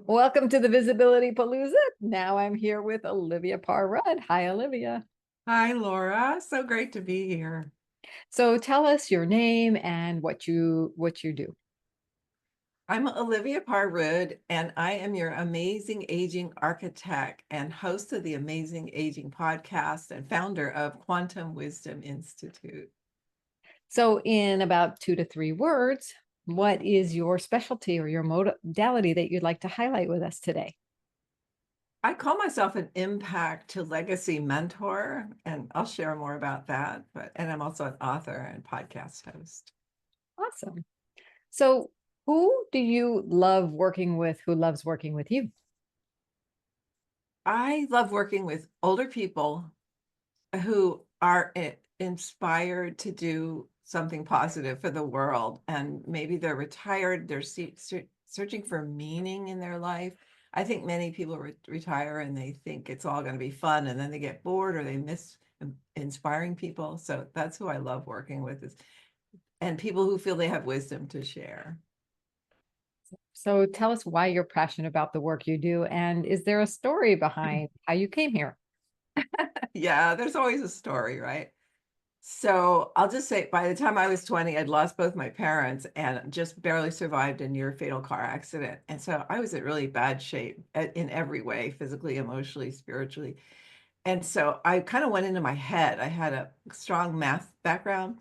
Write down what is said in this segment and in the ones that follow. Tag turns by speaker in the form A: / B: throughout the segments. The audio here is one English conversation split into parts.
A: Welcome to the Visibility Palooza. Now I'm here with Olivia Parr-Rud. Hi, Olivia.
B: Hi, Laura. So great to be here.
A: So tell us your name and what you do.
B: I'm Olivia Parr-Rud, and I am your amazing aging architect and host of the Amazing Aging podcast and founder of Quantum Wisdom Institute.
A: So in about 2 to 3 words, what is your specialty or your modality that you'd like to highlight with us today?
B: I call myself an impact to legacy mentor, and I'll share more about that. And I'm also an author and podcast host.
A: Awesome. So who do you love working with? Who loves working with you?
B: I love working with older people who are inspired to do something positive for the world. And maybe they're retired, they're searching for meaning in their life. I think many people retire and they think it's all going to be fun, and then they get bored or they miss inspiring people. So that's who I love working with, and people who feel they have wisdom to share.
A: So tell us why you're passionate about the work you do, and is there a story behind how you came here?
B: Yeah, there's always a story, right? So I'll just say, by the time I was 20, I'd lost both my parents and just barely survived a near fatal car accident. And so I was in really bad shape in every way, physically, emotionally, spiritually. And so I kind of went into my head. I had a strong math background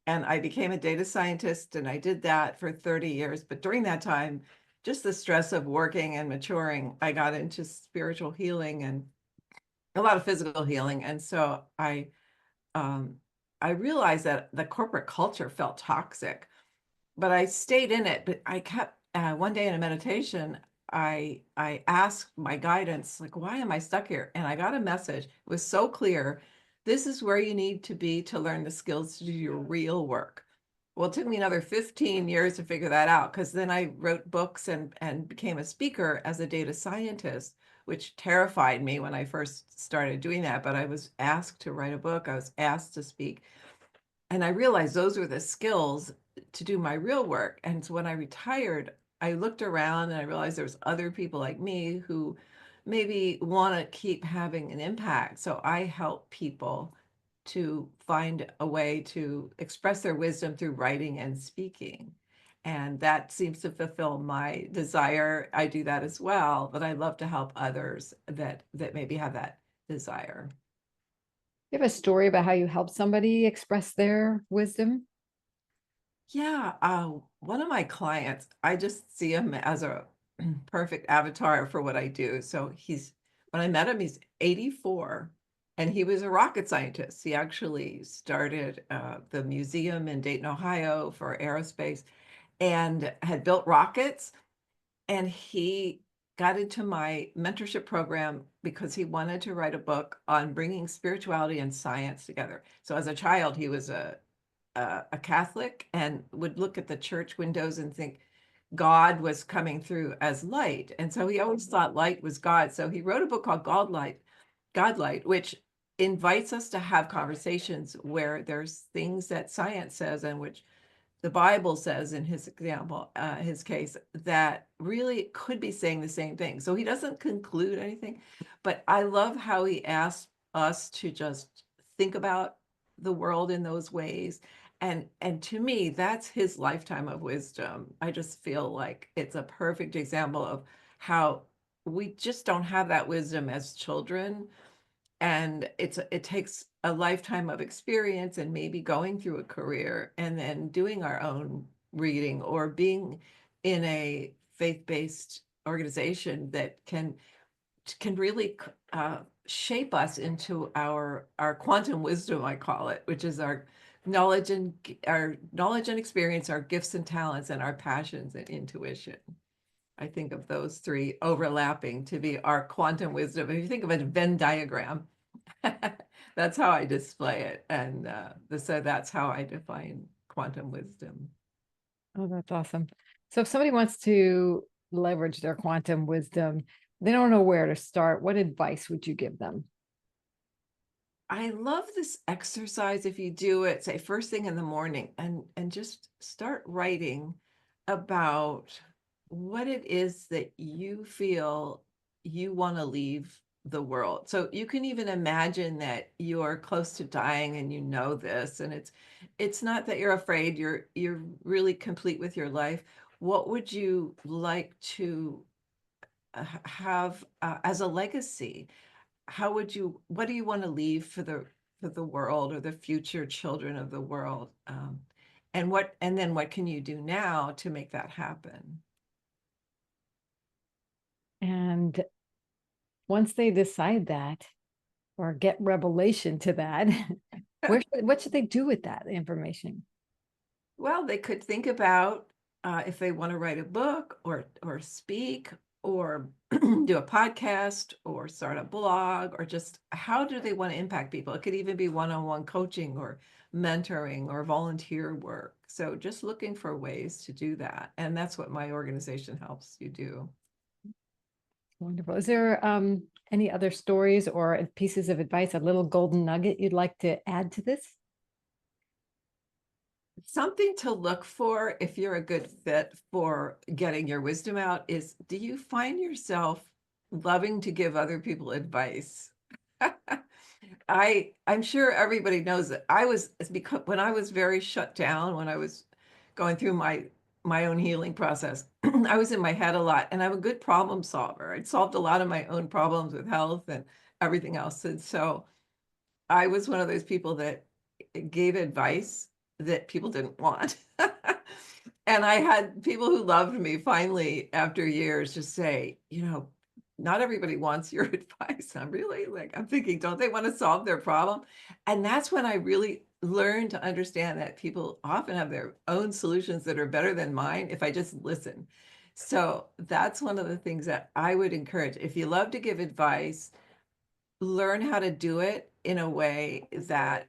B: and I became a data scientist, and I did that for 30 years. But during that time, just the stress of working and maturing, I got into spiritual healing and a lot of physical healing. And so um, I realized that the corporate culture felt toxic, but I stayed in it. But I kept one day in a meditation, I asked my guidance, like, why am I stuck here? And I got a message. It was so clear. This is where you need to be to learn the skills to do your real work. Well, it took me another 15 years to figure that out, because then I wrote books and became a speaker as a data scientist, which terrified me when I first started doing that. But I was asked to write a book, I was asked to speak, and I realized those were the skills to do my real work. And so when I retired, I looked around and I realized there was other people like me who maybe want to keep having an impact. So I help people to find a way to express their wisdom through writing and speaking. And that seems to fulfill my desire. I do that as well, but I love to help others that maybe have that desire.
A: You have a story about how you helped somebody express their wisdom?
B: Yeah, one of my clients, I just see him as a perfect avatar for what I do. So when I met him, he's 84, and he was a rocket scientist. He actually started the museum in Dayton, Ohio for aerospace, and had built rockets. And he got into my mentorship program because he wanted to write a book on bringing spirituality and science together. So as a child, he was a Catholic and would look at the church windows and think God was coming through as light. And so he always thought light was God. So he wrote a book called God Light, which invites us to have conversations where there's things that science says and which the Bible says, in his example, his case, that really could be saying the same thing. So he doesn't conclude anything, but I love how he asks us to just think about the world in those ways. And to me, that's his lifetime of wisdom. I just feel like it's a perfect example of how we just don't have that wisdom as children, and it takes a lifetime of experience and maybe going through a career and then doing our own reading or being in a faith-based organization that can really shape us into our quantum wisdom, I call it, which is our knowledge and experience, our gifts and talents, and our passions and intuition. I think of those three overlapping to be our quantum wisdom. If you think of a Venn diagram, that's how I display it. And so that's how I define quantum wisdom.
A: Oh, that's awesome. So if somebody wants to leverage their quantum wisdom, they don't know where to start, what advice would you give them?
B: I love this exercise if you do it, say, first thing in the morning, and just start writing about what it is that you feel you want to leave the world. So you can even imagine that you're close to dying and you know this, and it's not that you're afraid, you're really complete with your life. What would you like to have as a legacy? How would you, what do you want to leave for the world or the future children of the world? And then what can you do now to make that happen?
A: And once they decide that or get revelation to that, what should they do with that information?
B: Well, they could think about if they want to write a book or speak or do a podcast or start a blog, or just how do they want to impact people? It could even be one-on-one coaching or mentoring or volunteer work. So just looking for ways to do that. And that's what my organization helps you do.
A: Wonderful. Is there any other stories or pieces of advice, a little golden nugget you'd like to add to this?
B: Something to look for if you're a good fit for getting your wisdom out is, do you find yourself loving to give other people advice? I'm sure everybody knows that it's because when I was very shut down, when I was going through my own healing process, I was in my head a lot, and I'm a good problem solver. I'd solved a lot of my own problems with health and everything else. And so I was one of those people that gave advice that people didn't want. And I had people who loved me finally after years just say, not everybody wants your advice. I'm really like, I'm thinking, don't they want to solve their problem? And that's when I really learned to understand that people often have their own solutions that are better than mine if I just listen. So that's one of the things that I would encourage. If you love to give advice, learn how to do it in a way that,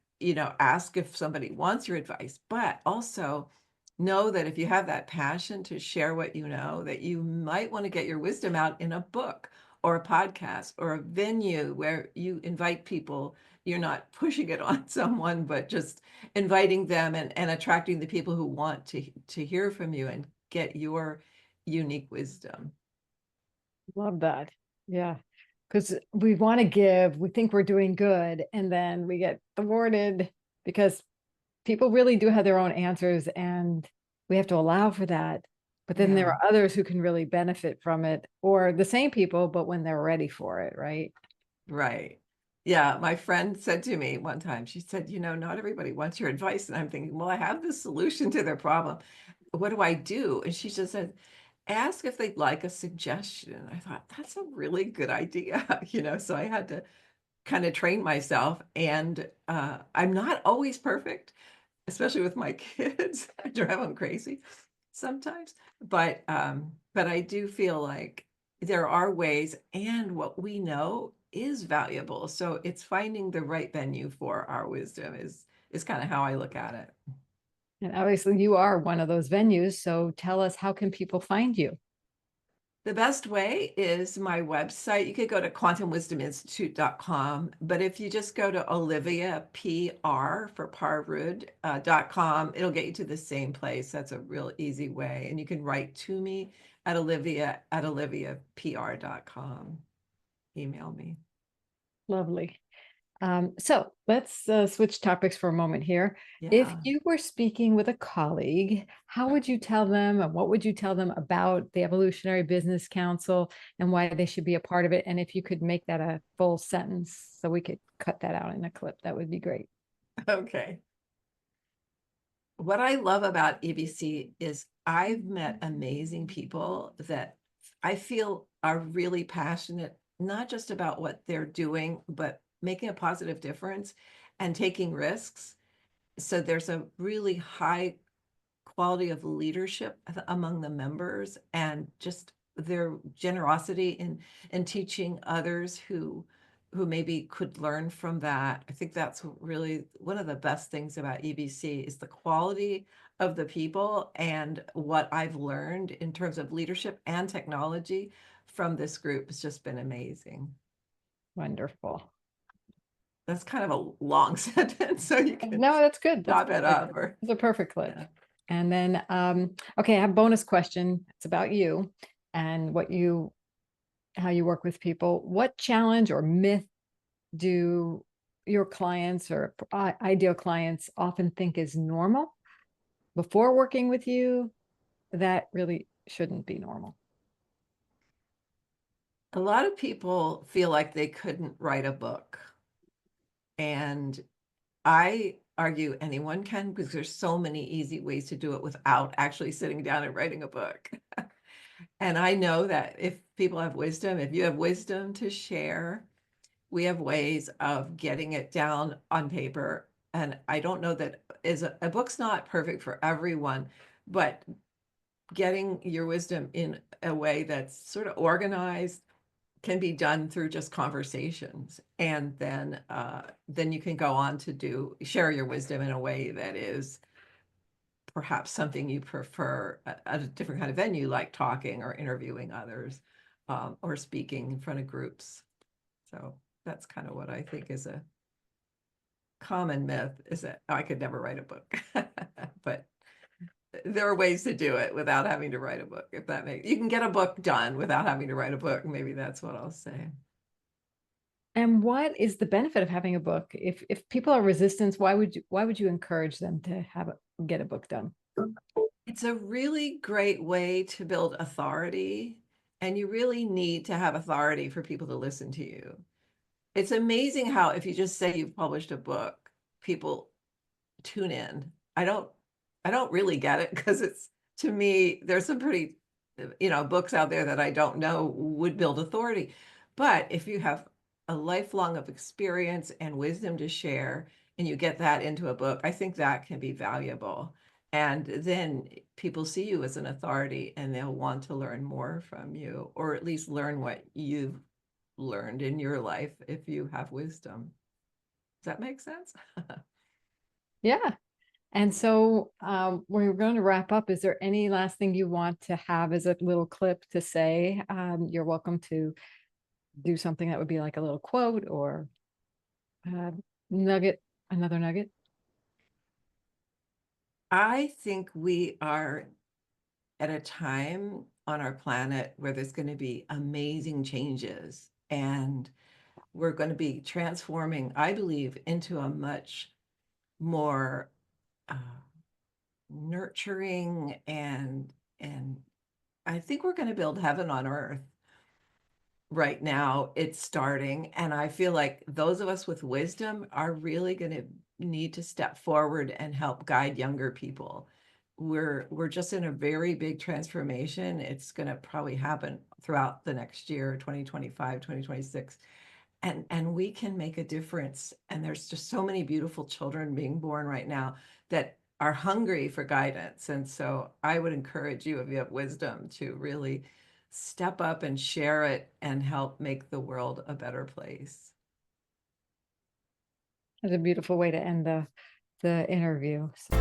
B: ask if somebody wants your advice, but also know that if you have that passion to share what you know, that you might want to get your wisdom out in a book or a podcast or a venue where you invite people. You're not pushing it on someone, but just inviting them and attracting the people who want to hear from you and get your unique wisdom.
A: Love that. Yeah. Because we want to give, we think we're doing good, and then we get thwarted because people really do have their own answers, and we have to allow for that. But then there
B: Yeah.
A: are others who can really benefit from it, or the same people, but when they're ready for it, right?
B: Right. Yeah, my friend said to me one time, she said, not everybody wants your advice. And I'm thinking, well, I have the solution to their problem. What do I do? And she just said, ask if they'd like a suggestion. I thought, that's a really good idea. So I had to kind of train myself. And I'm not always perfect, especially with my kids. I drive them crazy sometimes. But I do feel like there are ways, and what we know is valuable. So it's finding the right venue for our wisdom is kind of how I look at it.
A: And obviously, you are one of those venues. So tell us, how can people find you?
B: The best way is my website. You could go to quantumwisdominstitute.com, but if you just go to Olivia PR for Parrud.com, it'll get you to the same place. That's a real easy way. And you can write to me at oliviapr.com. Email me.
A: Lovely. So let's switch topics for a moment here. If
B: Yeah.
A: you were speaking with a colleague, how would you tell them, and what would you tell them about the Evolutionary Business Council and why they should be a part of it? And if you could make that a full sentence so we could cut that out in a clip, that would be great.
B: Okay. What I love about EBC is I've met amazing people that I feel are really passionate, not just about what they're doing, but making a positive difference and taking risks. So there's a really high quality of leadership among the members, and just their generosity in teaching others who maybe could learn from that. I think that's really one of the best things about EBC is the quality of the people and what I've learned in terms of leadership and technology from this group has just been amazing.
A: Wonderful.
B: That's kind of a long sentence, so you can
A: No, that's good. That's
B: chop it
A: perfect.
B: up or
A: It's a perfect clip.
B: yeah.
A: And then, okay, I have a bonus question. It's about you and how you work with people. What challenge or myth do your clients or ideal clients often think is normal before working with you that really shouldn't be normal?
B: A lot of people feel like they couldn't write a book. And I argue anyone can, because there's so many easy ways to do it without actually sitting down and writing a book. And I know that if people have wisdom, if you have wisdom to share, we have ways of getting it down on paper. And I don't know that a book's not perfect for everyone, but getting your wisdom in a way that's sort of organized can be done through just conversations. And then you can go on to share your wisdom in a way that is perhaps something you prefer at a different kind of venue, like talking or interviewing others, or speaking in front of groups. So that's kind of what I think is a common myth, is that I could never write a book. But there are ways to do it without having to write a book. If that makes, you can get a book done without having to write a book. Maybe that's what I'll say.
A: And what is the benefit of having a book? If people are resistant, why would you encourage them to get a book done?
B: It's a really great way to build authority, and you really need to have authority for people to listen to you. It's amazing how if you just say you've published a book, people tune in. I don't really get it, because it's, to me, there's some pretty, books out there that I don't know would build authority. But if you have a lifelong of experience and wisdom to share, and you get that into a book, I think that can be valuable. And then people see you as an authority, and they'll want to learn more from you, or at least learn what you've learned in your life if you have wisdom. Does that make sense?
A: Yeah. And so we're going to wrap up. Is there any last thing you want to have as a little clip to say? You're welcome to do something that would be like a little quote or nugget, another nugget.
B: I think we are at a time on our planet where there's going to be amazing changes, and we're going to be transforming, I believe, into a much more uh, nurturing, and I think we're going to build heaven on earth. Right now it's starting, and I feel like those of us with wisdom are really going to need to step forward and help guide younger people. We're just in a very big transformation. It's going to probably happen throughout the next year, 2025, 2026, and we can make a difference. And there's just so many beautiful children being born right now that are hungry for guidance. And so I would encourage you, if you have wisdom, to really step up and share it and help make the world a better place.
A: That's a beautiful way to end the interview. So.